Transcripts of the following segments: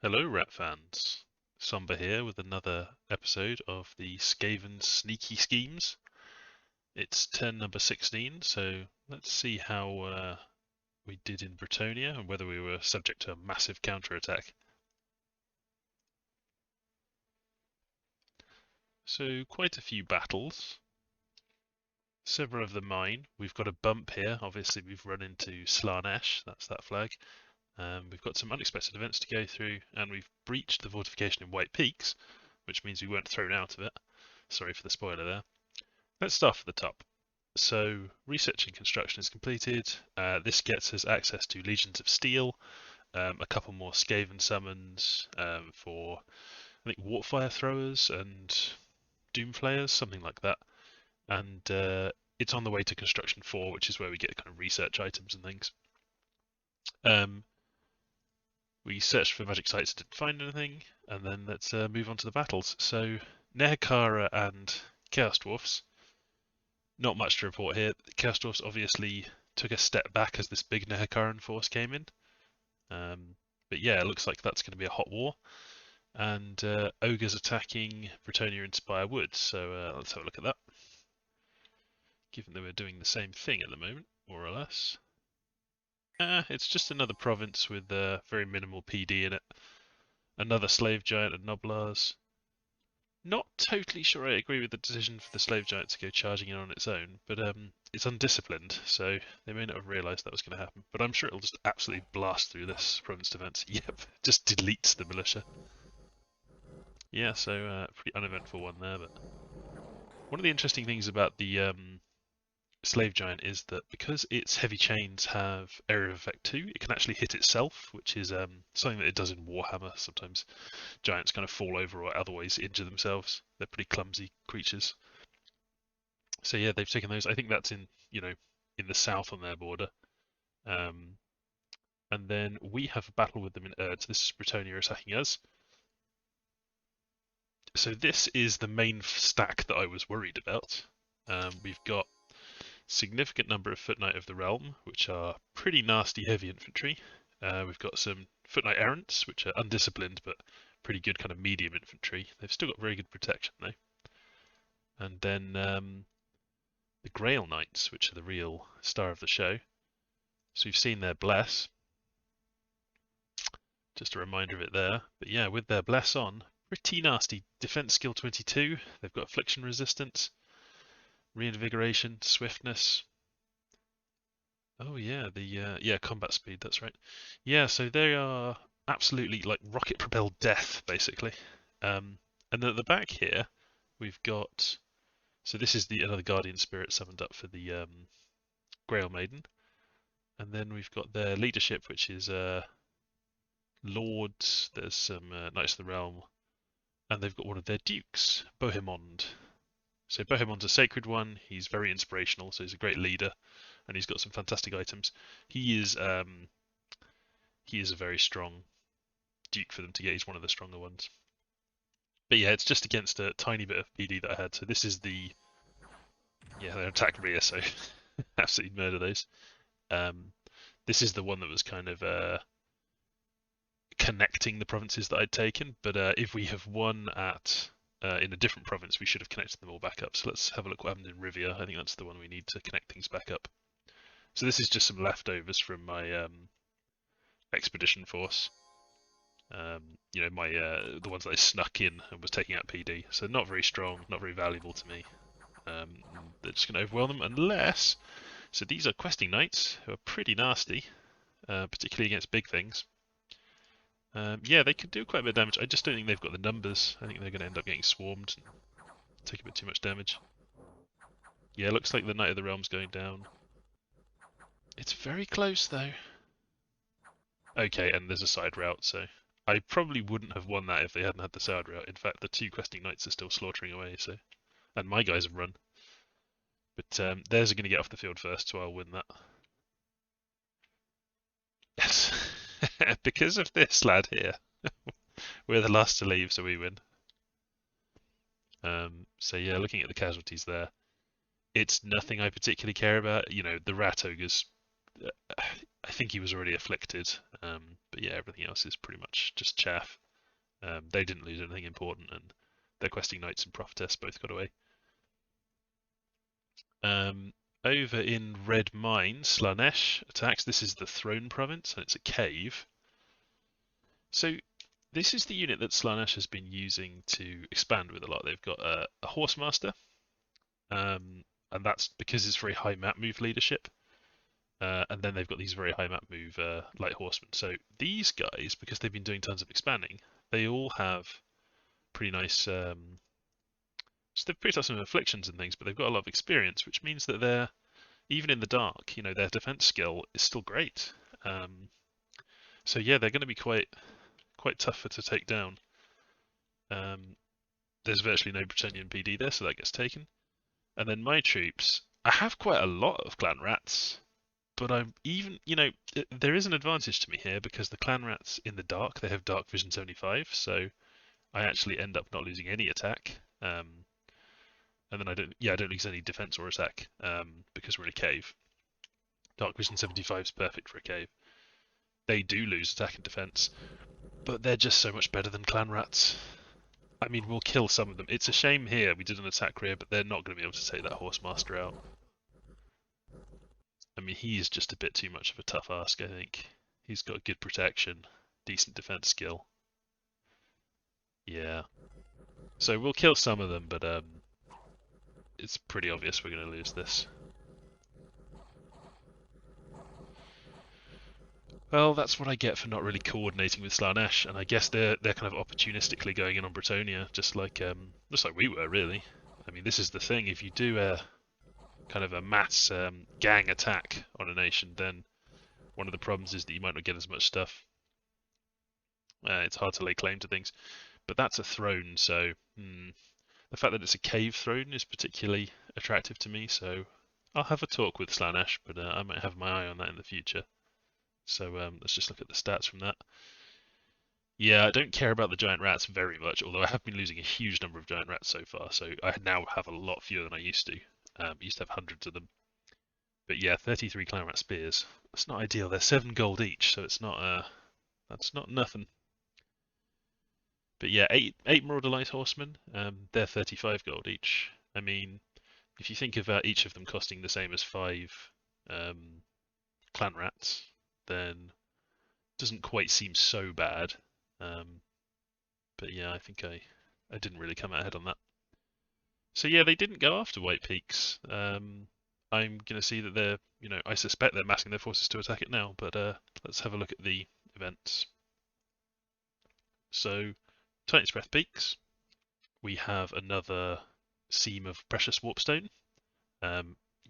Hello, Rat fans. Somber here with another episode of the Skaven Sneaky Schemes. It's turn number 16, so let's see how we did in Bretonnia and whether we were subject to a massive counter-attack. So, quite a few battles. Several of them mine. We've got a bump here. Obviously, we've run into Slaanesh, that's that flag. We've got some unexpected events to go through, and we've breached the fortification in White Peaks, which means we weren't thrown out of it. Sorry for the spoiler there. Let's start at the top. So, research and construction is completed. This gets us access to Legions of Steel, a couple more Skaven summons for, I think, Warfire Throwers and Doomflayers, something like that. And it's on the way to Construction 4, which is where we get kind of research items and things. We searched for magic sites, didn't find anything, and then let's move on to the battles. So, Nehekhara and Chaos Dwarfs. Not much to report here. Chaos Dwarfs obviously took a step back as this big Nehekharan force came in. But yeah, it looks like that's going to be a hot war. And Ogres attacking Bretonnia and Spire Woods. So let's have a look at that. Given that we're doing the same thing at the moment, more or less. It's just another province with very minimal PD in it. Another slave giant and Noblars. Not totally sure I agree with the decision for the slave giant to go charging in on its own, but it's undisciplined, so they may not have realised that was going to happen. But I'm sure it'll just absolutely blast through this province defence. Yep, just deletes the militia. Yeah, so pretty uneventful one there. But one of the interesting things about the slave giant is that because its heavy chains have area of effect 2, it can actually hit itself, which is something that it does in Warhammer. Sometimes giants kind of fall over or otherwise injure themselves. They're pretty clumsy creatures. So yeah, they've taken those. I think that's in in the south on their border. And then we have a battle with them in Erd. So this is Bretonnia attacking us. So this is the main stack that I was worried about. We've got significant number of Foot Knight of the Realm, which are pretty nasty heavy infantry. We've got some Foot Knight Errants, which are undisciplined but pretty good kind of medium infantry. They've still got very good protection though. And then the Grail Knights, which are the real star of the show. So we've seen their Bless. Just a reminder of it there. But yeah, with their Bless on, pretty nasty. Defense skill 22. They've got affliction resistance, reinvigoration, swiftness. Oh yeah, the combat speed. That's right. Yeah, so they are absolutely like rocket propelled death, basically. And then at the back here, we've got. So this is the another Guardian Spirit summoned up for the Grail Maiden, and then we've got their leadership, which is Lords. There's some Knights of the Realm, and they've got one of their dukes, Bohemond. So Bohemond's a sacred one. He's very inspirational, so he's a great leader, and he's got some fantastic items. He is a very strong duke for them to get. He's one of the stronger ones. But yeah, it's just against a tiny bit of PD that I had. So this is the they're attack rear, so absolutely murder those. This is the one that was kind of connecting the provinces that I'd taken. But if we have won at in a different province, we should have connected them all back up. So let's have a look what happened in Rivia. I think that's the one we need to connect things back up. So this is just some leftovers from my expedition force. My the ones that I snuck in and was taking out PD. So not very strong, not very valuable to me. They're just going to overwhelm them unless. So these are questing knights who are pretty nasty, particularly against big things. Yeah, they could do quite a bit of damage. I just don't think they've got the numbers. I think they're going to end up getting swarmed and take a bit too much damage. Yeah, looks like the Knight of the Realm's going down. It's very close though. Okay, and there's a side route, so I probably wouldn't have won that if they hadn't had the side route. In fact, the two questing knights are still slaughtering away, so and my guys have run. But theirs are going to get off the field first, so I'll win that. Yes, because of this lad here. We're the last to leave, so we win. So yeah, looking at the casualties there, it's nothing I particularly care about. The rat ogres I think he was already afflicted, but yeah, everything else is pretty much just chaff. They didn't lose anything important, and their questing knights and prophetess both got away. Over in Red Mine, Slaanesh attacks. This is the Throne Province, and it's a cave. So this is the unit that Slaanesh has been using to expand with a lot. They've got a Horsemaster, and that's because it's very high map move leadership. And then they've got these very high map move light horsemen. So these guys, because they've been doing tons of expanding, they all have pretty nice. So they've picked up some afflictions and things, but they've got a lot of experience, which means that they're even in the dark. You know, their defense skill is still great. So yeah, they're going to be quite tougher to take down. There's virtually no Bretonnian PD there, so that gets taken. And then my troops, I have quite a lot of clan rats, but I'm even, there is an advantage to me here because the clan rats in the dark, they have dark vision 75, so I actually end up not losing any attack. And then I don't lose any defense or attack because we're in a cave. Dark vision 75 is perfect for a cave. They do lose attack and defense, but they're just so much better than clan rats. I mean, we'll kill some of them. It's a shame here we did an attack rear, but they're not going to be able to take that Horsemaster out. I mean, he is just a bit too much of a tough ask, I think. He's got good protection, decent defense skill. Yeah. So we'll kill some of them, but it's pretty obvious we're going to lose this. Well, that's what I get for not really coordinating with Slaanesh, and I guess they're kind of opportunistically going in on Bretonnia, just like we were, really. I mean, this is the thing. If you do a kind of a mass gang attack on a nation, then one of the problems is that you might not get as much stuff. It's hard to lay claim to things, but that's a throne, so the fact that it's a cave throne is particularly attractive to me. So I'll have a talk with Slaanesh, but I might have my eye on that in the future. So let's just look at the stats from that. Yeah, I don't care about the giant rats very much, although I have been losing a huge number of giant rats so far, so I now have a lot fewer than I used to. I used to have hundreds of them. But yeah, 33 clan rat spears. That's not ideal. They're 7 gold each, so it's not that's not nothing. But yeah, eight Marauder Light Horsemen, they're 35 gold each. I mean, if you think of each of them costing the same as 5 clan rats, then it doesn't quite seem so bad. But yeah, I think I didn't really come out ahead on that. So yeah, they didn't go after White Peaks. I'm going to see that they're, I suspect they're massing their forces to attack it now, but let's have a look at the events. So, Titan's Breath Peaks. We have another seam of Precious Warpstone.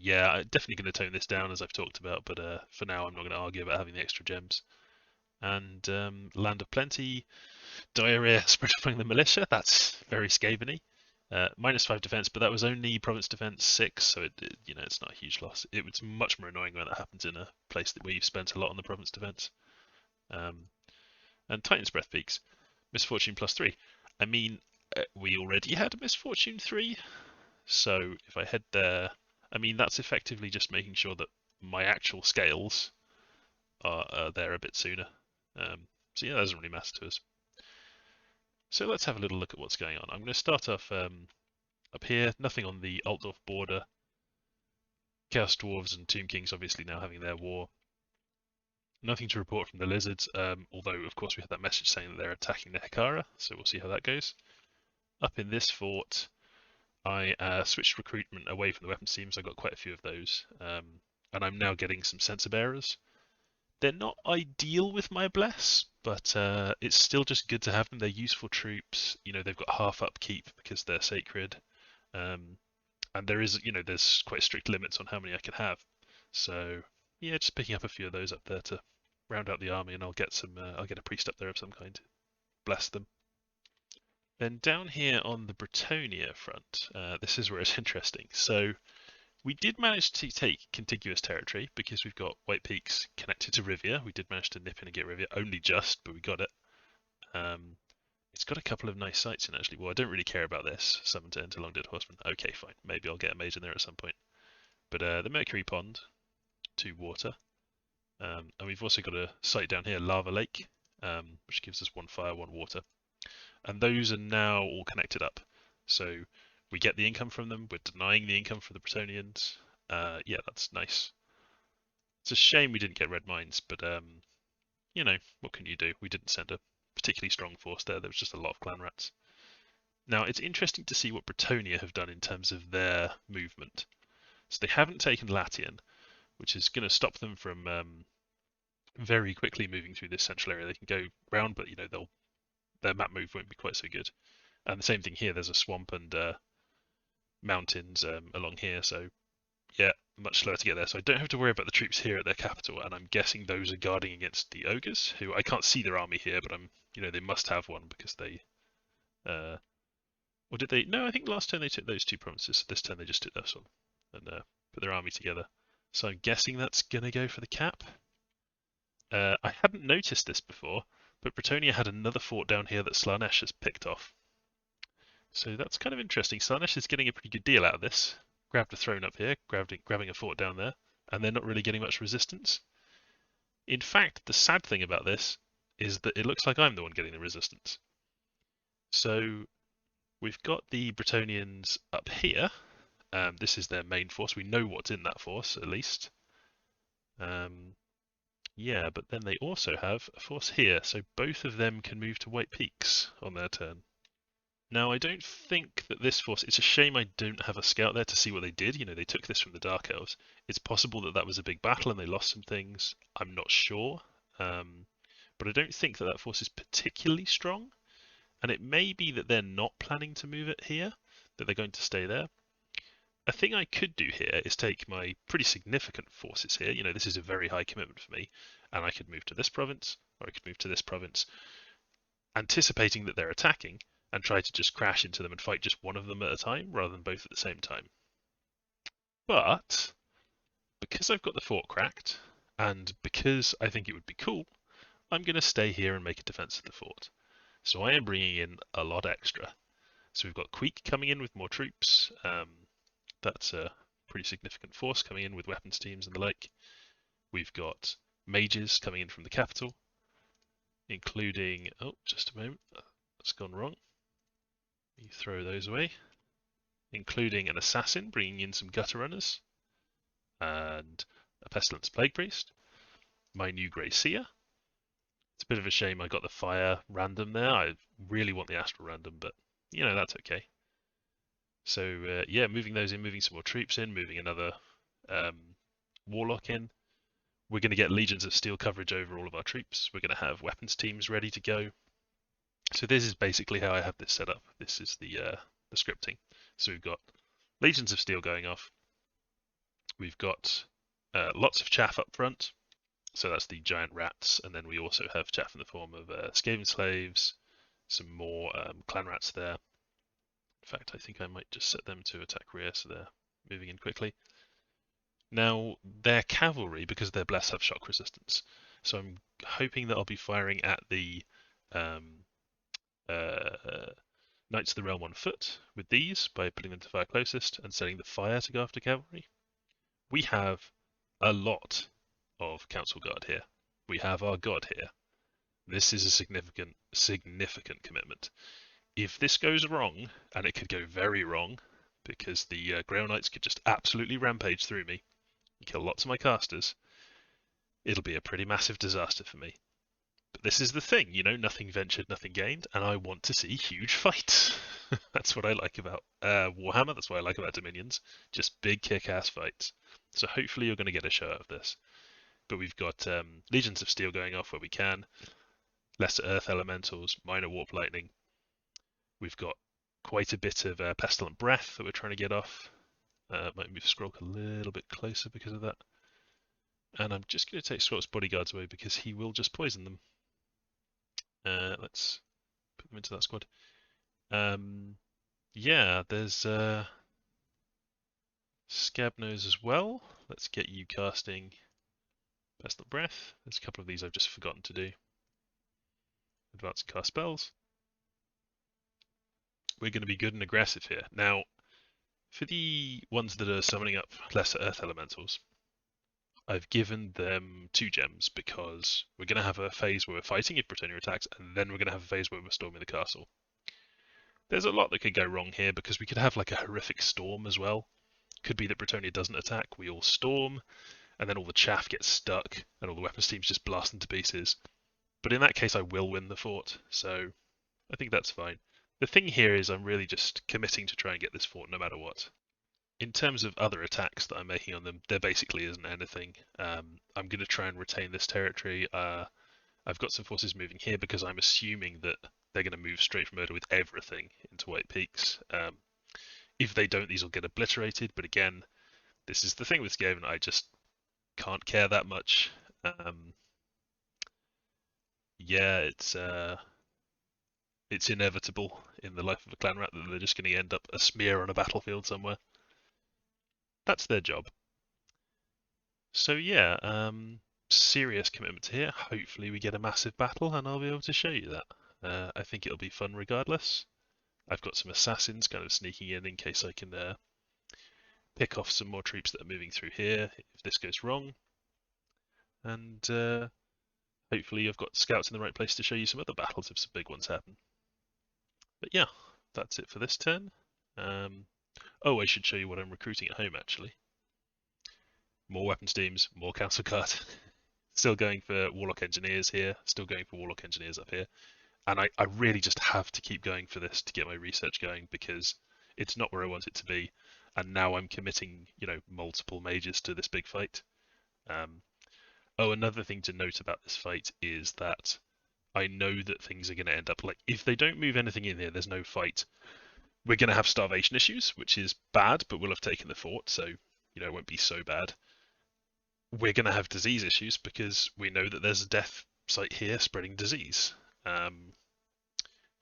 Yeah, I'm definitely going to tone this down as I've talked about, but for now I'm not going to argue about having the extra gems. And Land of Plenty, Diarrhea spread among the militia. That's very Skaven-y. -5 defense, but that was only province defense 6, so it's not a huge loss. It was much more annoying when that happens in a place where you've spent a lot on the province defense. And Titan's Breath Peaks, Misfortune +3. I mean, we already had a Misfortune 3, so if I head there, I mean that's effectively just making sure that my actual scales are there a bit sooner. So yeah, that doesn't really matter to us. So let's have a little look at what's going on. I'm going to start off up here. Nothing on the Altdorf border. Chaos Dwarves and Tomb Kings obviously now having their war. Nothing to report from the Lizards, although of course we had that message saying that they're attacking Nehekhara, so we'll see how that goes. Up in this fort, I switched recruitment away from the weapons teams. I got quite a few of those, and I'm now getting some sensor bearers. They're not ideal with my bless, but it's still just good to have them. They're useful troops. They've got half upkeep because they're sacred, and there's quite strict limits on how many I can have. So yeah, just picking up a few of those up there to round out the army, and I'll get a priest up there of some kind to bless them. Then down here on the Bretonnia front, this is where it's interesting. So we did manage to take contiguous territory because we've got White Peaks connected to Rivia. We did manage to nip in and get Rivia, only just, but we got it. It's got a couple of nice sites in actually. Well, I don't really care about this. Summon to enter Long-Dead Horseman. Okay, fine. Maybe I'll get a mage in there at some point. But the Mercury Pond, 2 water. And we've also got a site down here, Lava Lake, which gives us 1 fire, 1 water. And those are now all connected up. So we get the income from them, we're denying the income from the Bretonnians. Yeah, that's nice. It's a shame we didn't get red mines, but you know, what can you do? We didn't send a particularly strong force there. There was just a lot of clan rats. Now, it's interesting to see what Bretonnia have done in terms of their movement. So they haven't taken Latium, which is going to stop them from very quickly moving through this central area. They can go round, but you know, their map move won't be quite so good. And the same thing here. There's a swamp and mountains along here, so yeah, much slower to get there. So I don't have to worry about the troops here at their capital, and I'm guessing those are guarding against the ogres, who I can't see their army here, but you know, they must have one because they, or did they? No, I think last turn they took those 2 provinces. So this turn they just took this one and put their army together. So I'm guessing that's gonna go for the cap. I hadn't noticed this before, but Bretonnia had another fort down here that Slaanesh has picked off. So that's kind of interesting. Slaanesh is getting a pretty good deal out of this. Grabbed a throne up here, grabbing a fort down there, and they're not really getting much resistance. In fact, the sad thing about this is that it looks like I'm the one getting the resistance. So we've got the Bretonnians up here. This is their main force. We know what's in that force, at least. Yeah, but then they also have a force here, so both of them can move to White Peaks on their turn. Now, I don't think that this force, it's a shame I don't have a scout there to see what they did. You know, they took this from the Dark Elves. It's possible that that was a big battle and they lost some things. I'm not sure. But I don't think that that force is particularly strong. And it may be that they're not planning to move it here, that they're going to stay there. A thing I could do here is take my pretty significant forces here. You know, this is a very high commitment for me. And I could move to this province, or I could move to this province, anticipating that they're attacking, and try to just crash into them and fight just one of them at a time, rather than both at the same time. But, because I've got the fort cracked, and because I think it would be cool, I'm going to stay here and make a defense of the fort. So I am bringing in a lot extra. So we've got Queek coming in with more troops. That's a pretty significant force coming in with weapons teams and the like. We've got mages coming in from the capital, including, oh, just a moment, that's gone wrong. You throw those away, including an assassin bringing in some gutter runners, and a pestilence plague priest. My new grey seer. It's a bit of a shame I got the fire random there. I really want the astral random, but you know, that's okay. So yeah, moving those in, moving some more troops in, moving another warlock in. We're going to get legions of steel coverage over all of our troops. We're going to have weapons teams ready to go. So this is basically how I have this set up. This is the scripting. So we've got legions of steel going off. We've got lots of chaff up front. So that's the giant rats, and then we also have chaff in the form of Skaven slaves, some more clan rats there. In fact, I think I might just set them to attack rear, so they're moving in quickly. Now, their cavalry, because they're blessed, have shock resistance. So I'm hoping that I'll be firing at the Knights of the Realm on foot with these by putting them to fire closest and setting the fire to go after cavalry. We have a lot of Council Guard here. We have our God here. This is a significant commitment. If this goes wrong, and it could go very wrong, because the Grail Knights could just absolutely rampage through me and kill lots of my casters, it'll be a pretty massive disaster for me. But this is the thing, you know, nothing ventured, nothing gained, and I want to see huge fights. That's what I like about Warhammer, that's what I like about Dominions. Just big kick-ass fights. So hopefully you're going to get a show out of this. But we've got Legions of Steel going off where we can, Lesser Earth Elementals, Minor Warp Lightning. We've got quite a bit of Pestilent Breath that we're trying to get off. Might move Skrulk a little bit closer because of that. And I'm just going to take Skrulk's bodyguards away because he will just poison them. Let's put them into that squad. Yeah, there's Scabnose as well. Let's get you casting Pestilent Breath. There's a couple of these I've just forgotten to do. Advance and cast spells. We're going to be good and aggressive here. Now, for the ones that are summoning up Lesser Earth Elementals, I've given them 2 gems because we're going to have a phase where we're fighting if Bretonnia attacks, and then we're going to have a phase where we're storming the castle. There's a lot that could go wrong here because we could have like a horrific storm as well. Could be that Bretonnia doesn't attack, we all storm, and then all the chaff gets stuck, and all the weapons teams just blast into pieces. But in that case, I will win the fort, so I think that's fine. The thing here is I'm really just committing to try and get this fort no matter what. In terms of other attacks that I'm making on them, there basically isn't anything. I'm going to try and retain this territory. I've got some forces moving here because I'm assuming that they're going to move straight from Erda with everything into White Peaks. If they don't, these will get obliterated, but again, this is the thing with Skaven, I just can't care that much. Yeah, it's inevitable in the life of a clan rat that they're just going to end up a smear on a battlefield somewhere. That's their job. So yeah, serious commitment here. Hopefully we get a massive battle and I'll be able to show you that. I think it'll be fun regardless. I've got some assassins kind of sneaking in case I can pick off some more troops that are moving through here if this goes wrong. And hopefully I've got scouts in the right place to show you some other battles if some big ones happen. But yeah, that's it for this turn. Oh, I should show you what I'm recruiting at home actually. More weapons teams, more council guard. Still going for Warlock Engineers here, still going for Warlock Engineers up here. And I really just have to keep going for this to get my research going because it's not where I want it to be. And now I'm committing, multiple mages to this big fight. Oh, another thing to note about this fight is that I know that things are going to end up like, if they don't move anything in here, there's no fight. We're going to have starvation issues, which is bad, but we'll have taken the fort, so, it won't be so bad. We're going to have disease issues because we know that there's a death site here spreading disease.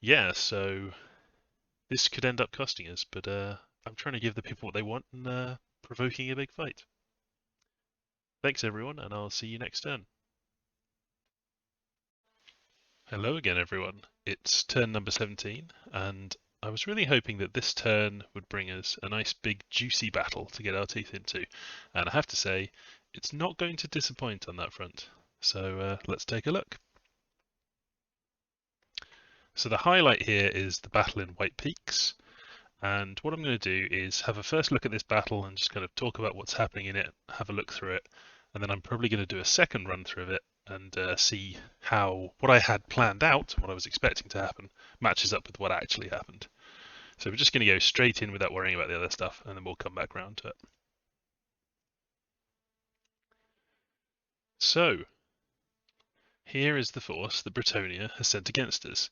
Yeah, so this could end up costing us, but I'm trying to give the people what they want and provoking a big fight. Thanks everyone, and I'll see you next turn. Hello again everyone, it's turn number 17, and I was really hoping that this turn would bring us a nice big juicy battle to get our teeth into, and I have to say, it's not going to disappoint on that front. So let's take a look. So the highlight here is the battle in White Peaks, and what I'm going to do is have a first look at this battle and just kind of talk about what's happening in it, have a look through it, and then I'm probably going to do a second run through of it and see how what I had planned out, what I was expecting to happen, matches up with what actually happened. So we're just going to go straight in without worrying about the other stuff, and then we'll come back around to it. So, here is the force that Bretonnia has sent against us.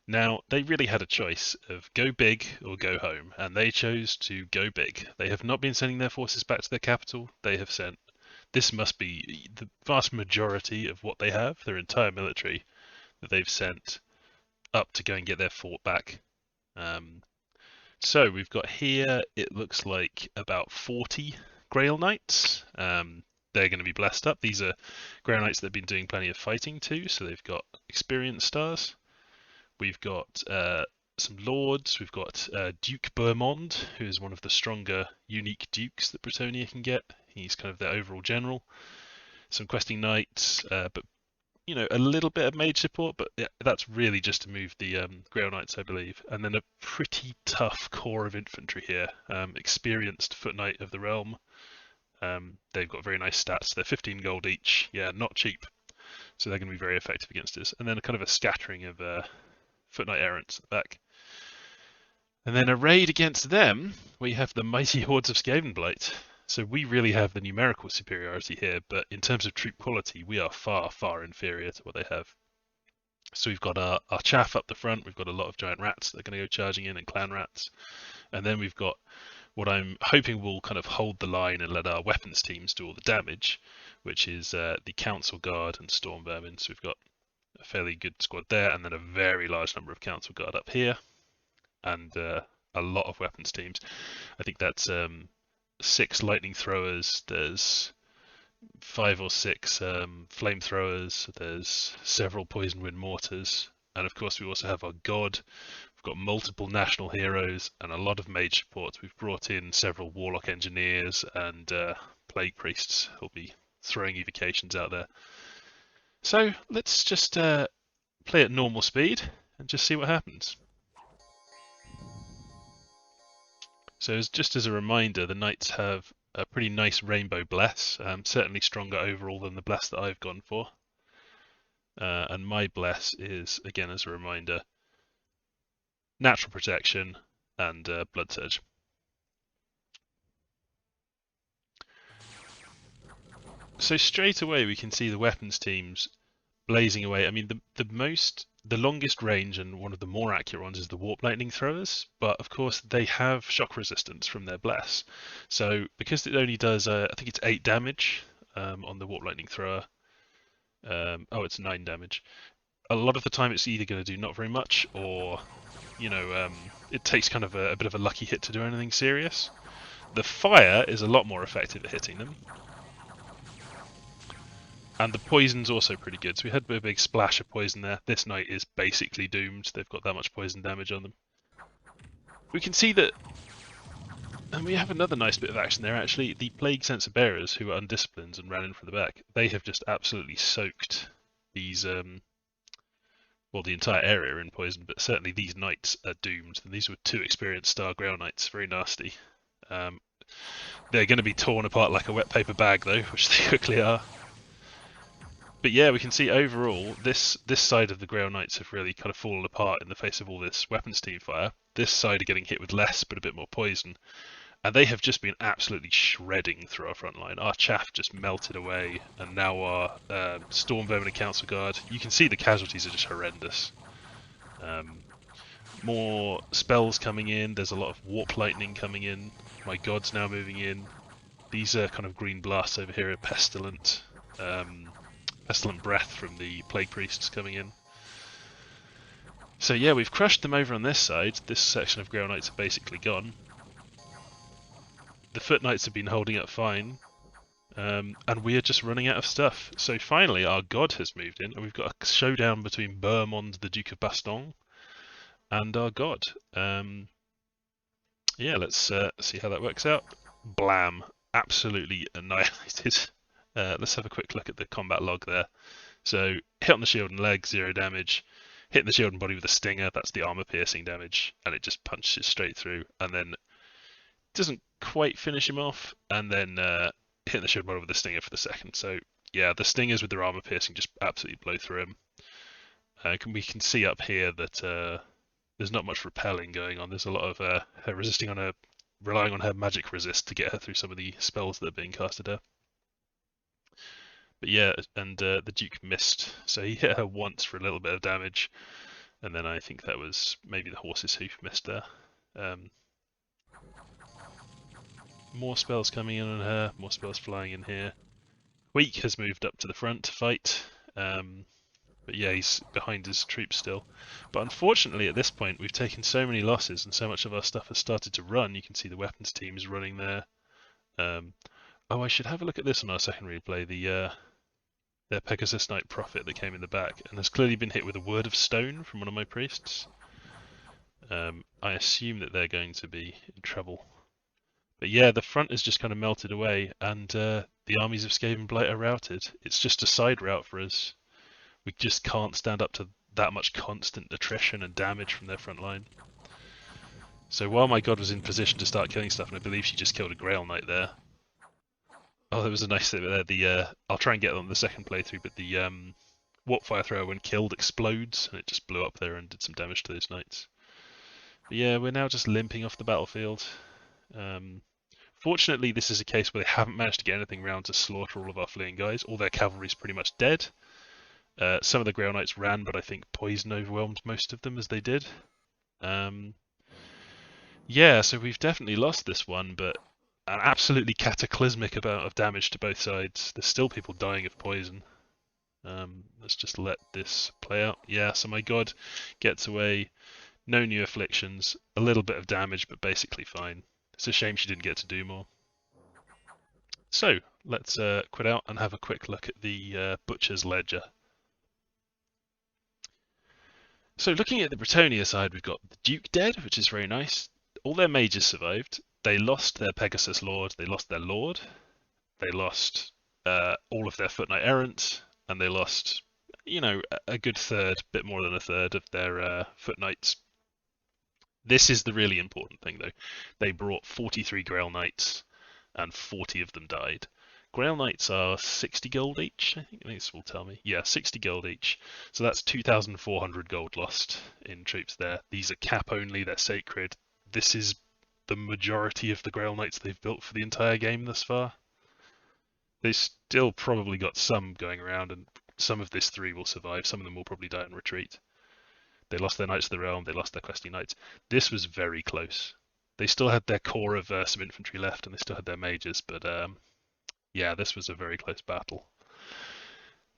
Now, they really had a choice of go big or go home, and they chose to go big. They have not been sending their forces back to their capital. They have sent, this must be the vast majority of what they have, their entire military, that they've sent up to go and get their fort back. So we've got here, it looks like about 40 Grail Knights. They're going to be blessed up. These are Grail Knights that have been doing plenty of fighting too, so they've got experience stars. We've got some lords. We've got Duke Bourmond, who is one of the stronger, unique dukes that Bretonnia can get. He's kind of their overall general. Some questing knights, but a little bit of mage support, but yeah, that's really just to move the Grail Knights, I believe. And then a pretty tough core of infantry here. Experienced Foot Knight of the Realm. They've got very nice stats. They're 15 gold each. Yeah, not cheap. So they're going to be very effective against us. And then a kind of a scattering of Foot Knight errants at the back. And then arrayed against them, we have the mighty hordes of Skavenblight. So we really have the numerical superiority here, but in terms of troop quality, we are far, far inferior to what they have. So we've got our chaff up the front, we've got a lot of giant rats that are going to go charging in, and clan rats. And then we've got what I'm hoping will kind of hold the line and let our weapons teams do all the damage, which is the Council Guard and Storm Vermin. So we've got a fairly good squad there, and then a very large number of Council Guard up here, and a lot of weapons teams. I think that's 6 lightning throwers, there's 5 or 6 flamethrowers, there's several poison wind mortars, and of course we also have our god. We've got multiple national heroes and a lot of mage support. We've brought in several warlock engineers and plague priests who'll be throwing evocations out there. So let's just play at normal speed and just see what happens. So just as a reminder, the Knights have a pretty nice rainbow bless, certainly stronger overall than the bless that I've gone for. And my bless is, again as a reminder, natural protection and blood surge. So straight away we can see the weapons teams blazing away. I mean, the longest range and one of the more accurate ones is the warp lightning throwers, but of course they have shock resistance from their bless. So because it only does, I think it's 8 damage on the warp lightning thrower. Oh, it's 9 damage. A lot of the time it's either going to do not very much, or it takes kind of a bit of a lucky hit to do anything serious. The fire is a lot more effective at hitting them. And the poison's also pretty good. So we had a big splash of poison there. This knight is basically doomed. They've got that much poison damage on them. We can see that, and we have another nice bit of action there actually. The Plague Censer Bearers, who are undisciplined and ran in from the back, they have just absolutely soaked these, well, the entire area in poison, but certainly these knights are doomed. And these were 2 experienced star Grail Knights, very nasty. They're going to be torn apart like a wet paper bag though, which they quickly are. But yeah, we can see overall, this side of the Grail Knights have really kind of fallen apart in the face of all this weapons team fire. This side are getting hit with less, but a bit more poison. And they have just been absolutely shredding through our front line. Our chaff just melted away, and now our Storm Vermin and Council Guard, you can see the casualties are just horrendous. More spells coming in, there's a lot of Warp Lightning coming in. My God's now moving in. These are kind of green blasts over here are pestilent. Pestilent breath from the Plague Priests coming in. So yeah, we've crushed them over on this side. This section of Grail Knights are basically gone. The Foot Knights have been holding up fine. And we are just running out of stuff. So finally our God has moved in, and we've got a showdown between Bohemond, the Duke of Baston, and our God. Yeah, let's see how that works out. Blam. Absolutely annihilated. Let's have a quick look at the combat log there. So, hit on the shield and leg, 0 damage. Hit the shield and body with a stinger, that's the armor piercing damage, and it just punches straight through. And then doesn't quite finish him off, and then hit the shield and body with a stinger for the second. So, yeah, the stingers with their armor piercing just absolutely blow through him. We can see up here that there's not much repelling going on. There's a lot of her resisting on her, relying on her magic resist to get her through some of the spells that are being casted at her. But yeah, and the Duke missed, so he hit her once for a little bit of damage, and then I think that was maybe the horse's hoof missed there. More spells coming in on her, more spells flying in here. Weak has moved up to the front to fight, but yeah, he's behind his troops still. But unfortunately at this point we've taken so many losses and so much of our stuff has started to run. You can see the weapons teams running there. Oh, I should have a look at this on our second replay, their Pegasus Knight Prophet that came in the back, and has clearly been hit with a Word of Stone from one of my priests. I assume that they're going to be in trouble. But yeah, the front has just kind of melted away, and the armies of Skavenblight are routed. It's just a side route for us. We just can't stand up to that much constant attrition and damage from their front line. So while my God was in position to start killing stuff, and I believe she just killed a Grail Knight there. Oh, there was a nice thing there. I'll try and get it on the second playthrough, but the Warp Fire Thrower, when killed, explodes, and it just blew up there and did some damage to those knights. But yeah, we're now just limping off the battlefield. Fortunately, this is a case where they haven't managed to get anything round to slaughter all of our fleeing guys. All their cavalry's pretty much dead. Some of the Grail Knights ran, but I think poison overwhelmed most of them as they did. Yeah, so we've definitely lost this one, but an absolutely cataclysmic amount of damage to both sides. There's still people dying of poison. Let's just let this play out. Yeah, so my God gets away. No new afflictions. A little bit of damage, but basically fine. It's a shame she didn't get to do more. So, let's quit out and have a quick look at the Butcher's Ledger. So looking at the Bretonnia side, we've got the Duke dead, which is very nice. All their mages survived. They lost their Pegasus Lord, they lost their Lord, they lost all of their Foot Knight Errants, and they lost, a good third, bit more than a third of their Foot Knights. This is the really important thing, though. They brought 43 Grail Knights, and 40 of them died. Grail Knights are 60 gold each, I think this will tell me. Yeah, 60 gold each. So that's 2,400 gold lost in troops there. These are cap only, they're sacred. This is the majority of the Grail Knights they've built for the entire game thus far. They still probably got some going around, and some of this 3 will survive. Some of them will probably die in retreat. They lost their Knights of the Realm, they lost their questing Knights. This was very close. They still had their core of some infantry left, and they still had their mages, but yeah, this was a very close battle.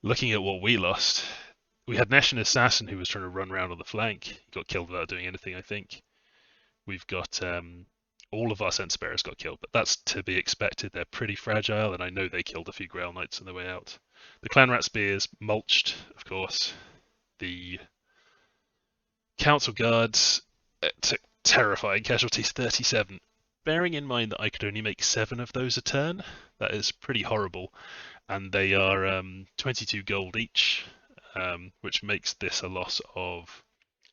Looking at what we lost, we had Nesh, an assassin who was trying to run around on the flank. He got killed without doing anything, I think. We've got all of our Sense Bearers got killed, but that's to be expected. They're pretty fragile, and I know they killed a few Grail Knights on their way out. The Clan Rat Spears mulched, of course. The Council Guards took terrifying casualties, 37. Bearing in mind that I could only make 7 of those a turn, that is pretty horrible. And they are 22 gold each, which makes this a loss of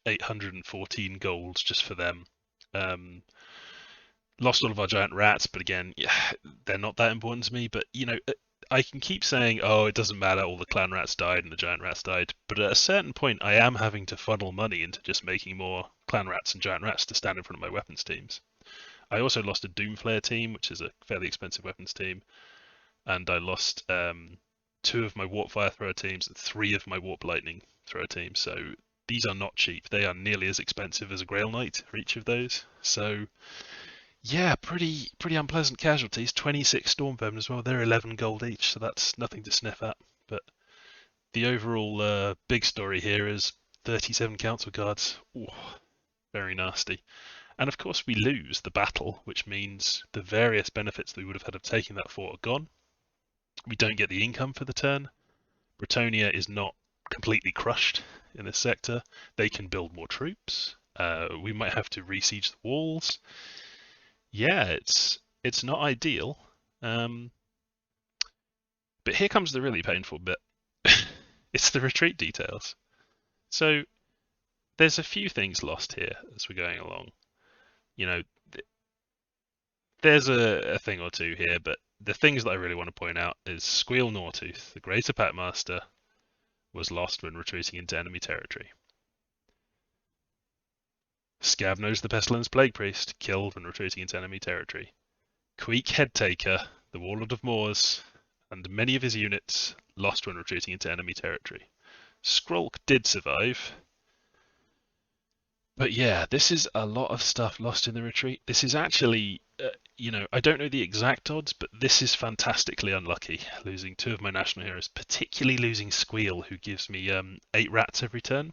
814 gold just for them. Lost all of our giant rats, but again, yeah, they're not that important to me. But I can keep saying, oh, it doesn't matter, all the clan rats died and the giant rats died. But at a certain point, I am having to funnel money into just making more clan rats and giant rats to stand in front of my weapons teams. I also lost a Doomflare team, which is a fairly expensive weapons team. And I lost 2 of my Warp Fire Thrower teams and 3 of my Warp Lightning Thrower teams. So these are not cheap. They are nearly as expensive as a Grail Knight for each of those. So yeah, pretty unpleasant casualties. 26 Stormvermin as well. They're 11 gold each, so that's nothing to sniff at. But the overall big story here is 37 Council Guards. Ooh, very nasty. And of course we lose the battle, which means the various benefits that we would have had of taking that fort are gone. We don't get the income for the turn. Bretonnia is not completely crushed in this sector. They can build more troops. We might have to re-siege the walls. Yeah, it's not ideal. But here comes the really painful bit. It's the retreat details. So there's a few things lost here as we're going along. There's a thing or two here, but the things that I really want to point out is Squeal Gnawtooth, the Greater Packmaster, was lost when retreating into enemy territory. Scavnose, the Pestilence Plague Priest, killed when retreating into enemy territory. Queek Headtaker, the Warlord of Moors, and many of his units lost when retreating into enemy territory. Skrulk did survive. But yeah, this is a lot of stuff lost in the retreat. This is actually, I don't know the exact odds, but this is fantastically unlucky, losing 2 of my national heroes, particularly losing Squeal, who gives me 8 rats every turn.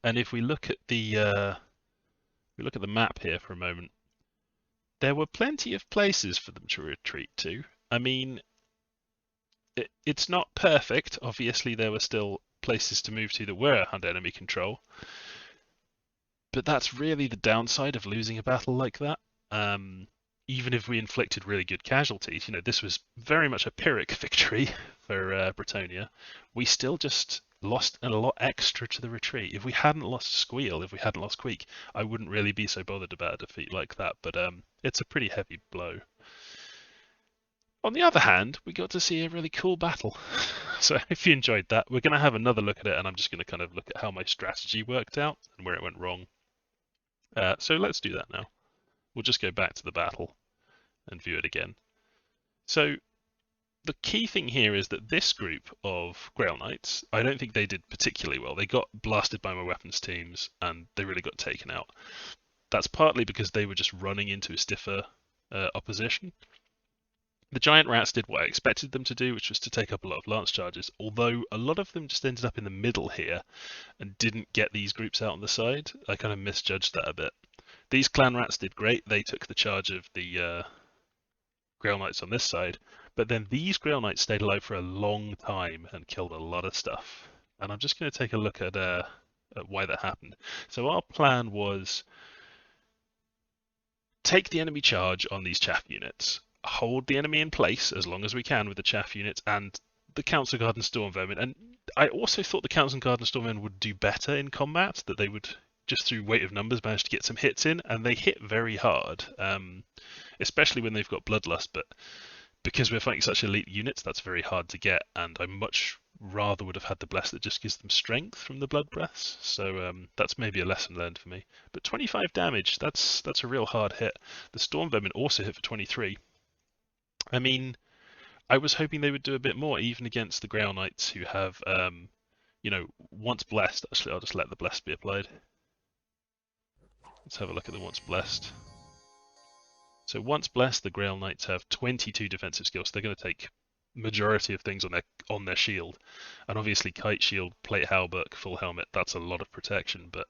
And if we look at the map here for a moment, there were plenty of places for them to retreat to. I mean, it's not perfect. Obviously, there were still places to move to that were under enemy control. But that's really the downside of losing a battle like that. Even if we inflicted really good casualties, this was very much a Pyrrhic victory for Bretonnia. We still just lost a lot extra to the retreat. If we hadn't lost Squeal, if we hadn't lost Queek, I wouldn't really be so bothered about a defeat like that. But it's a pretty heavy blow. On the other hand, we got to see a really cool battle. So if you enjoyed that, we're going to have another look at it, and I'm just going to kind of look at how my strategy worked out and where it went wrong. So let's do that now. We'll just go back to the battle and view it again. So the key thing here is that this group of Grail Knights, I don't think they did particularly well. They got blasted by my weapons teams and they really got taken out. That's partly because they were just running into a stiffer opposition. The giant rats did what I expected them to do, which was to take up a lot of lance charges, although a lot of them just ended up in the middle here and didn't get these groups out on the side. I kind of misjudged that a bit. These clan rats did great. They took the charge of the Grail Knights on this side, but then these Grail Knights stayed alive for a long time and killed a lot of stuff. And I'm just going to take a look at why that happened. So our plan was take the enemy charge on these chaff units. hold the enemy in place as long as we can with the chaff units and the Council Guard and Storm Vermin. And I also thought the Council Guard and Storm Vermin would do better in combat, that they would, just through weight of numbers, manage to get some hits in, and they hit very hard, especially when they've got Bloodlust. But because we're fighting such elite units, that's very hard to get, and I much rather would have had the Bless that just gives them strength from the Blood Breaths. So that's maybe a lesson learned for me. But 25 damage, that's a real hard hit. The Storm Vermin also hit for 23. I mean, I was hoping they would do a bit more, even against the Grail Knights, who have, once blessed. Actually, I'll just let the blessed be applied. Let's have a look at the once blessed. So once blessed, the Grail Knights have 22 defensive skills. They're going to take majority of things on their shield, and obviously kite shield, plate halberd, full helmet. That's a lot of protection, but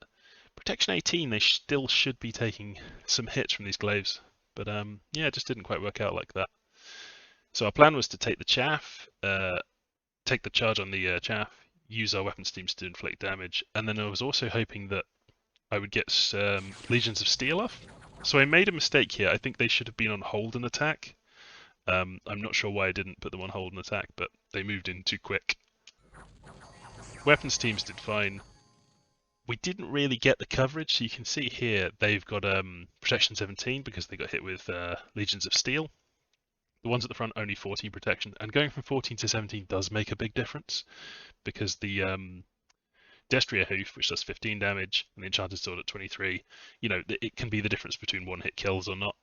protection 18, they still should be taking some hits from these glaives. But yeah, it just didn't quite work out like that. So our plan was to take the chaff, take the charge on the chaff, use our weapons teams to inflict damage, and then I was also hoping that I would get Legions of Steel off. So I made a mistake here. I think they should have been on hold and attack. I'm not sure why I didn't put them on hold and attack, but they moved in too quick. Weapons teams did fine. We didn't really get the coverage, so you can see here they've got protection 17 because they got hit with Legions of Steel. The ones at the front only 14 protection, and going from 14 to 17 does make a big difference because the Destrier Hoof, which does 15 damage, and the Enchanted Sword at 23, it can be the difference between one-hit kills or not.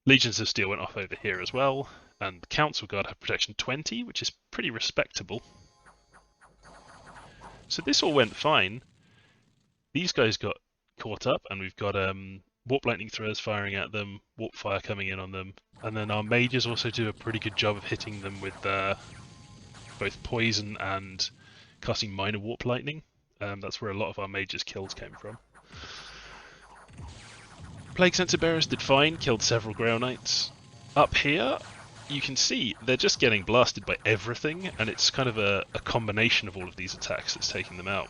Legions of Steel went off over here as well, and the Council Guard have protection 20, which is pretty respectable. So this all went fine. These guys got caught up, and we've got Warp Lightning Throwers firing at them, Warp Fire coming in on them, and then our mages also do a pretty good job of hitting them with both poison and casting minor Warp Lightning. That's where a lot of our mages' kills came from. Plague Censer Bearers did fine, killed several Grail Knights. Up here, you can see they're just getting blasted by everything, and it's kind of a combination of all of these attacks that's taking them out.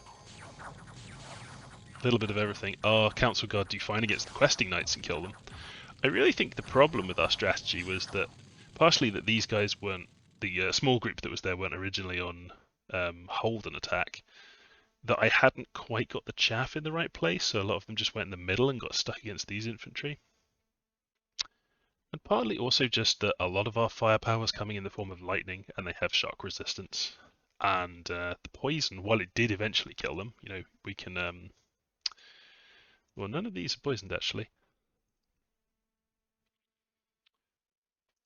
A little bit of everything. Our Council Guard do fine against the Questing Knights and kill them. I really think the problem with our strategy was that partially that these guys weren't, the small group that was there weren't originally on hold and attack, that I hadn't quite got the chaff in the right place, so a lot of them just went in the middle and got stuck against these infantry. And partly also just that a lot of our firepower was coming in the form of lightning, and they have shock resistance. And the poison, while it did eventually kill them, we can... well, none of these are poisoned, actually.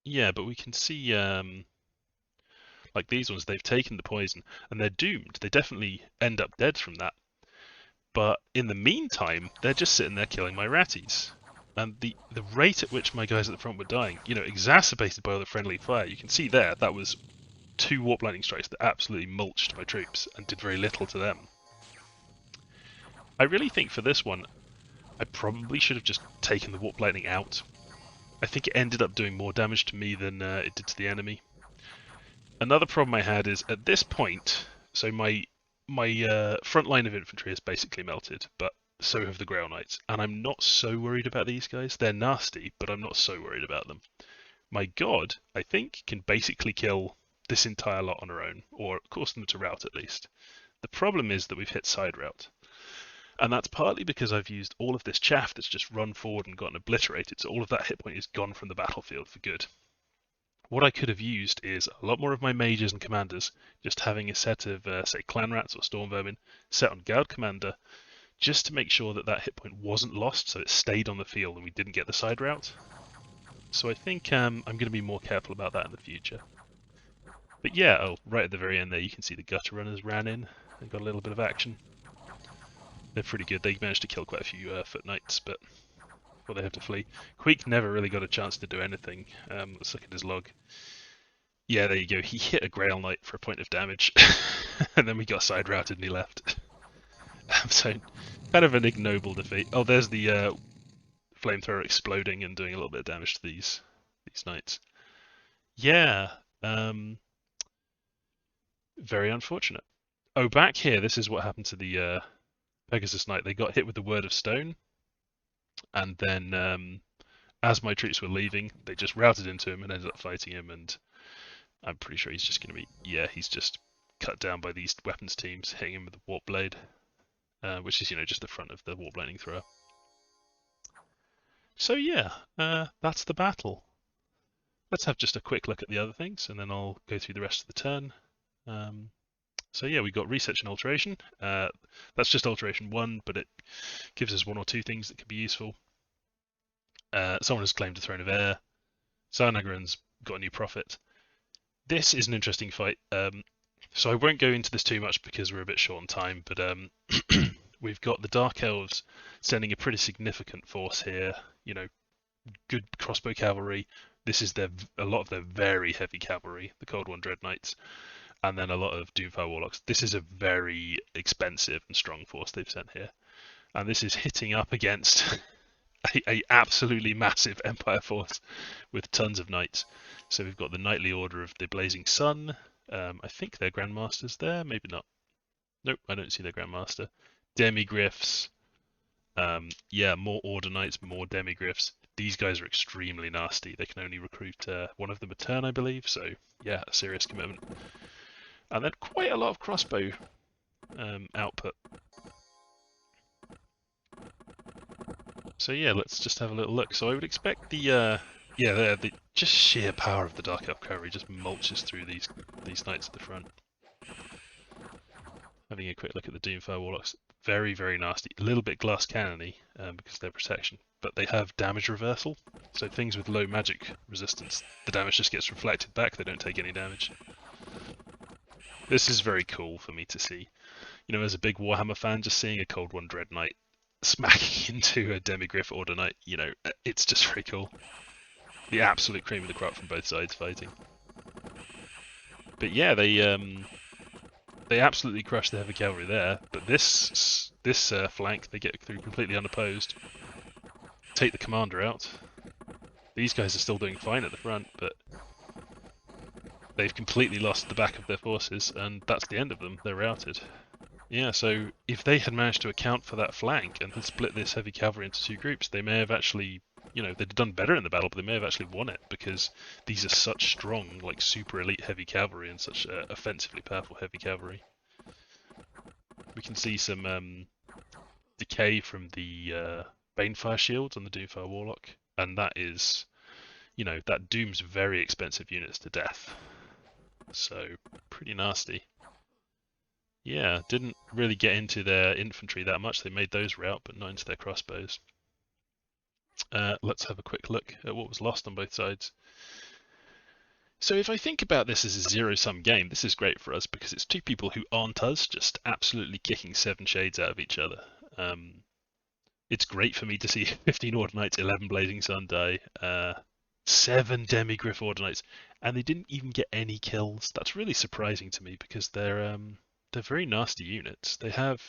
Yeah, but we can see... like these ones, they've taken the poison, and they're doomed. They definitely end up dead from that. But in the meantime, they're just sitting there killing my ratties. And the rate at which my guys at the front were dying, exacerbated by all the friendly fire, you can see there, that was 2 Warp Lightning Strikes that absolutely mulched my troops and did very little to them. I really think for this one, I probably should have just taken the Warp Lightning out. I think it ended up doing more damage to me than it did to the enemy. Another problem I had is, at this point, so my front line of infantry is basically melted, but so have the Grail Knights, and I'm not so worried about these guys. They're nasty, but I'm not so worried about them. My god, I think, can basically kill this entire lot on her own, or cause them to rout at least. The problem is that we've hit side rout, and that's partly because I've used all of this chaff that's just run forward and gotten obliterated, so all of that hit point is gone from the battlefield for good. What I could have used is a lot more of my mages and commanders just having a set of, say, clan rats or storm vermin set on guard commander, just to make sure that that hit point wasn't lost, so it stayed on the field and we didn't get the side route. So I think I'm going to be more careful about that in the future. But yeah, right at the very end there, you can see the gutter runners ran in and got a little bit of action. They're pretty good. They managed to kill quite a few foot knights, but well, they have to flee. Queek never really got a chance to do anything. Let's look at his log. Yeah, there you go. He hit a Grail Knight for a point of damage, and then we got side routed and he left. So, kind of an ignoble defeat. Oh, there's the flamethrower exploding and doing a little bit of damage to these knights. Yeah, very unfortunate. Oh, back here, this is what happened to the Pegasus Knight. They got hit with the Word of Stone, and then as my troops were leaving, they just routed into him and ended up fighting him, and I'm pretty sure he's just going to be, yeah, he's just cut down by these weapons teams, hitting him with a warp blade, which is, just the front of the warp lightning thrower. So yeah, that's the battle. Let's have just a quick look at the other things, and then I'll go through the rest of the turn. So yeah, we got research and alteration. That's just alteration 1, but it gives us 1 or 2 things that could be useful. Someone has claimed the Throne of Air. Zharr-Naggrund's got a new prophet. This is an interesting fight. So I won't go into this too much because we're a bit short on time, but we've got the Dark Elves sending a pretty significant force here. Good crossbow cavalry. This is a lot of their very heavy cavalry, the Cold One Dread Knights, and then a lot of Doomfire Warlocks. This is a very expensive and strong force they've sent here, and this is hitting up against a absolutely massive Empire force with tons of knights. So we've got the Knightly Order of the Blazing Sun. I think their Grandmaster's there, maybe not. Nope, I don't see their Grandmaster. Demigryphs. Yeah, more Order Knights, more Demigryphs. These guys are extremely nasty. They can only recruit one of them a turn, I believe. So yeah, a serious commitment. And then quite a lot of crossbow output. So yeah, let's just have a little look. So I would expect the just sheer power of the Dark Elf cavalry just mulches through these knights at the front. Having a quick look at the Doomfire Warlocks, very, very nasty. A little bit glass cannony because of their protection, but they have damage reversal. So things with low magic resistance, the damage just gets reflected back. They don't take any damage. This is very cool for me to see. As a big Warhammer fan, just seeing a Cold One Dread Knight smacking into a Demigryph Order Knight, it's just very cool. The absolute cream of the crop from both sides fighting. But yeah, they absolutely crushed the heavy cavalry there. But this flank, they get through completely unopposed. Take the commander out. These guys are still doing fine at the front, but they've completely lost the back of their forces, and that's the end of them. They're routed. Yeah, so if they had managed to account for that flank and had split this heavy cavalry into 2 groups, they may have actually, they'd done better in the battle, but they may have actually won it, because these are such strong, super elite heavy cavalry and such offensively powerful heavy cavalry. We can see some decay from the Banefire shields on the Doomfire Warlock, and that is, that dooms very expensive units to death. So, pretty nasty. Yeah, didn't really get into their infantry that much. They made those rout, but not into their crossbows. Let's have a quick look at what was lost on both sides. So if I think about this as a zero-sum game, this is great for us because it's 2 people who aren't us, just absolutely kicking 7 shades out of each other. It's great for me to see 15 Order Knights, 11 Blazing Sun die, 7 Demigryph Order Knights, and they didn't even get any kills. That's really surprising to me because they're very nasty units. They have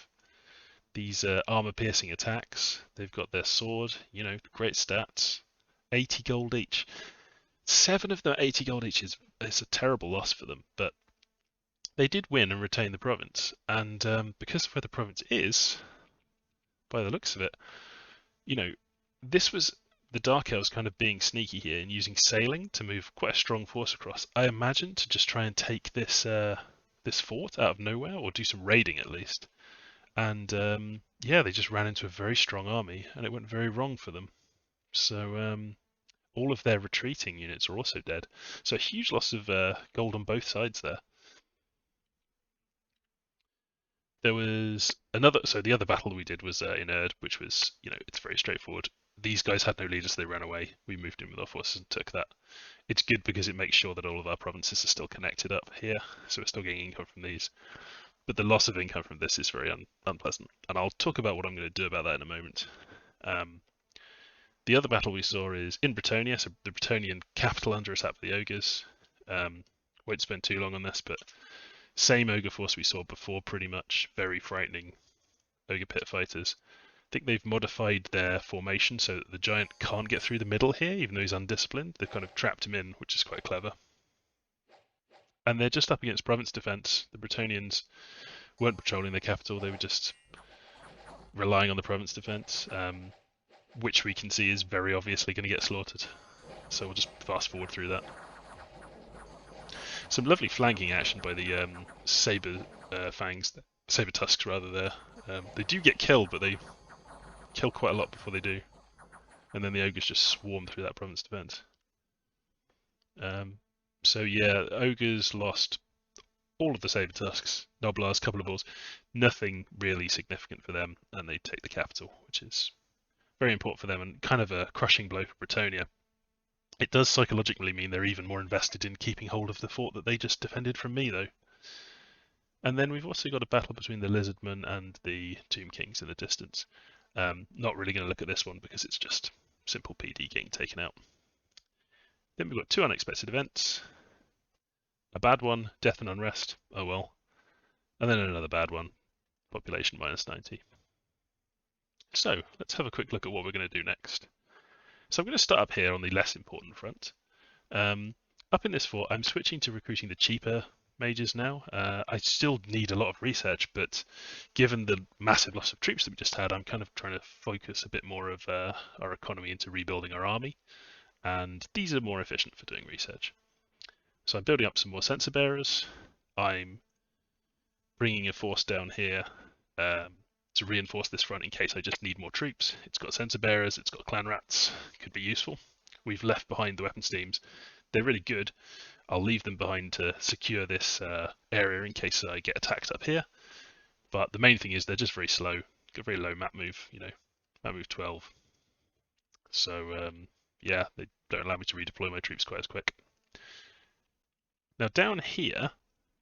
these armor-piercing attacks. They've got their sword, great stats. 80 gold each. 7 of them 80 gold each is a terrible loss for them, but they did win and retain the province. And because of where the province is, by the looks of it, this was the Dark Elves kind of being sneaky here and using sailing to move quite a strong force across. I imagine to just try and take this fort out of nowhere, or do some raiding at least. And yeah, they just ran into a very strong army, and it went very wrong for them. So all of their retreating units are also dead. So a huge loss of gold on both sides there. There was another, so the other battle we did was in Erd, which was, it's very straightforward. These guys had no leaders, they ran away. We moved in with our forces and took that. It's good because it makes sure that all of our provinces are still connected up here, so we're still getting income from these. But the loss of income from this is very unpleasant, and I'll talk about what I'm going to do about that in a moment. The other battle we saw is in Bretonnia, so the Bretonnian capital under attack for the Ogres. Won't spend too long on this, but same Ogre force we saw before, pretty much. Very frightening Ogre pit fighters. I think they've modified their formation so that the giant can't get through the middle here, even though he's undisciplined. They've kind of trapped him in, which is quite clever. And they're just up against province defense. The Bretonnians weren't patrolling their capital, they were just relying on the province defense. which we can see is very obviously going to get slaughtered. So we'll just fast forward through that. Some lovely flanking action by the saber fangs, saber tusks rather. There, they do get killed, but they kill quite a lot before they do, and then the ogres just swarm through that province defense. So yeah, ogres lost all of the saber tusks, Noblars, couple of balls, nothing really significant for them, and they take the capital, which is very important for them and kind of a crushing blow for Bretonnia. It does psychologically mean they're even more invested in keeping hold of the fort that they just defended from me, though. And then we've also got a battle between the Lizardmen and the Tomb Kings in the distance. Not really going to look at this one because it's just simple PD getting taken out. Then we've got two unexpected events. A bad one, death and unrest, oh well. And then another bad one, population minus 90. So let's have a quick look at what we're going to do next. So I'm going to start up here on the less important front. Up in this fort, I'm switching to recruiting the cheaper mages now. I still need a lot of research, but given the massive loss of troops that we just had, I'm kind of trying to focus a bit more of our economy into rebuilding our army. And these are more efficient for doing research. So I'm building up some more sensor bearers. I'm bringing a force down here to reinforce this front in case I just need more troops. It's got sensor bearers, it's got clan rats, could be useful. We've left behind the weapons teams. They're really good. I'll leave them behind to secure this area in case I get attacked up here. But the main thing is they're just very slow. Got very low map move, map move 12. So yeah, they don't allow me to redeploy my troops quite as quick. Now down here,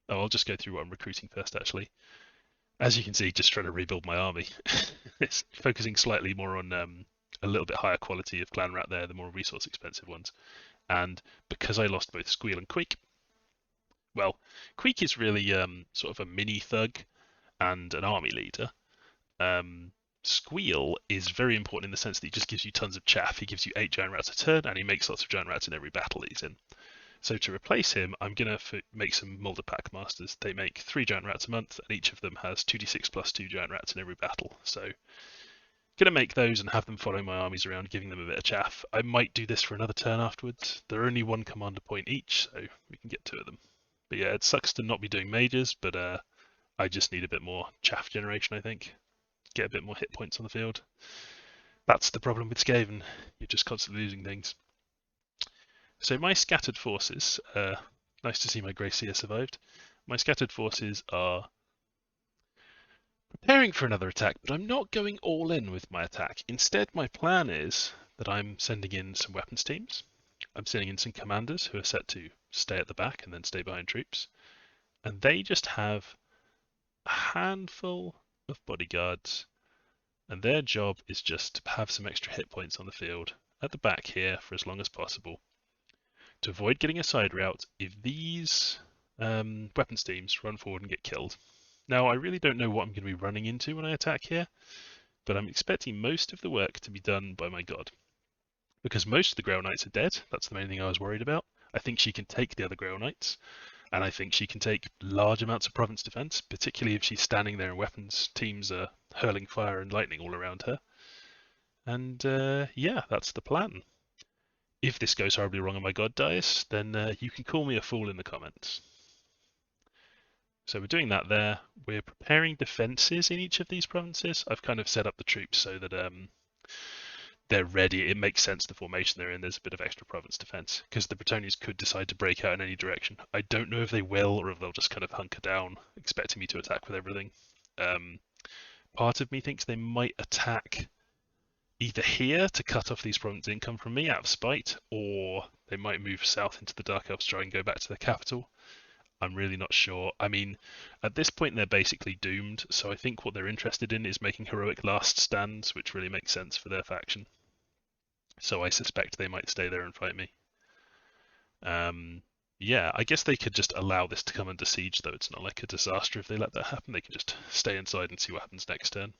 I'll just go through what I'm recruiting first actually. As you can see, just trying to rebuild my army. It's focusing slightly more on a little bit higher quality of clan rat there, the more resource expensive ones. And because I lost both Squeal and Queek, well, Queek is really sort of a mini thug and an army leader. Squeal is very important in the sense that he just gives you tons of chaff. He gives you 8 giant rats a turn, and he makes lots of giant rats in every battle he's in. So to replace him, I'm going to make some Molder Pack Masters. They make 3 giant rats a month, and each of them has 2d6 plus 2 giant rats in every battle. So going to make those and have them follow my armies around, giving them a bit of chaff. I might do this for another turn afterwards. They're only 1 commander point each, so we can get 2 of them. But yeah, it sucks to not be doing mages, but I just need a bit more chaff generation, I think. Get a bit more hit points on the field. That's the problem with Skaven. You're just constantly losing things. So my scattered forces, nice to see my Grey Seer survived. My scattered forces are preparing for another attack, but I'm not going all in with my attack. Instead, my plan is that I'm sending in some weapons teams. I'm sending in some commanders who are set to stay at the back and then stay behind troops. And they just have a handful of bodyguards. And their job is just to have some extra hit points on the field at the back here for as long as possible. To avoid getting a side route if these weapons teams run forward and get killed. Now, I really don't know what I'm going to be running into when I attack here, but I'm expecting most of the work to be done by my god. Because most of the Grail Knights are dead, that's the main thing I was worried about. I think she can take the other Grail Knights, and I think she can take large amounts of province defense, particularly if she's standing there and weapons teams are hurling fire and lightning all around her. And yeah, that's the plan. If this goes horribly wrong and my god dies, then you can call me a fool in the comments. So we're doing that there. We're preparing defences in each of these provinces. I've kind of set up the troops so that they're ready. It makes sense the formation they're in. There's a bit of extra province defence because the Bretonnians could decide to break out in any direction. I don't know if they will or if they'll just kind of hunker down, expecting me to attack with everything. Part of me thinks they might attack either here to cut off these province income from me out of spite, or they might move south into the Dark Elves to try and go back to the capital. I'm really not sure. I mean, at this point they're basically doomed, so I think what they're interested in is making heroic last stands, which really makes sense for their faction. So I suspect they might stay there and fight me. Yeah, I guess they could just allow this to come under siege, though. It's not like a disaster if they let that happen. They can just stay inside and see what happens next turn.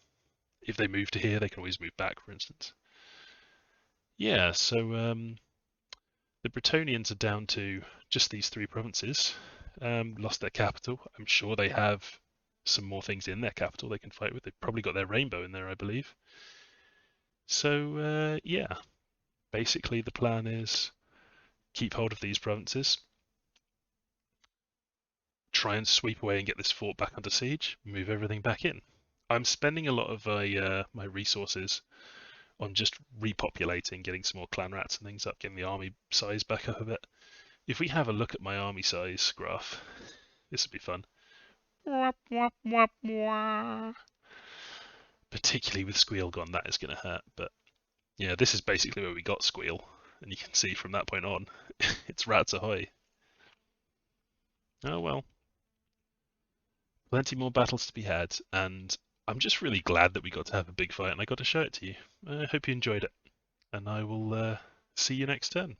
If they move to here, they can always move back, for instance. Yeah, so the Bretonnians are down to just these 3 provinces. Lost their capital. I'm sure they have some more things in their capital they can fight with. They've probably got their rainbow in there, I believe. So, yeah, basically the plan is keep hold of these provinces, try and sweep away and get this fort back under siege, move everything back in. I'm spending a lot of my resources on just repopulating, getting some more clan rats and things up, getting the army size back up a bit. If we have a look at my army size graph, this would be fun. Particularly with Squeal gone, that is going to hurt. But yeah, this is basically where we got Squeal, and you can see from that point on, it's rats ahoy. Oh well, plenty more battles to be had, and I'm just really glad that we got to have a big fight and I got to show it to you. I hope you enjoyed it, and I will see you next turn.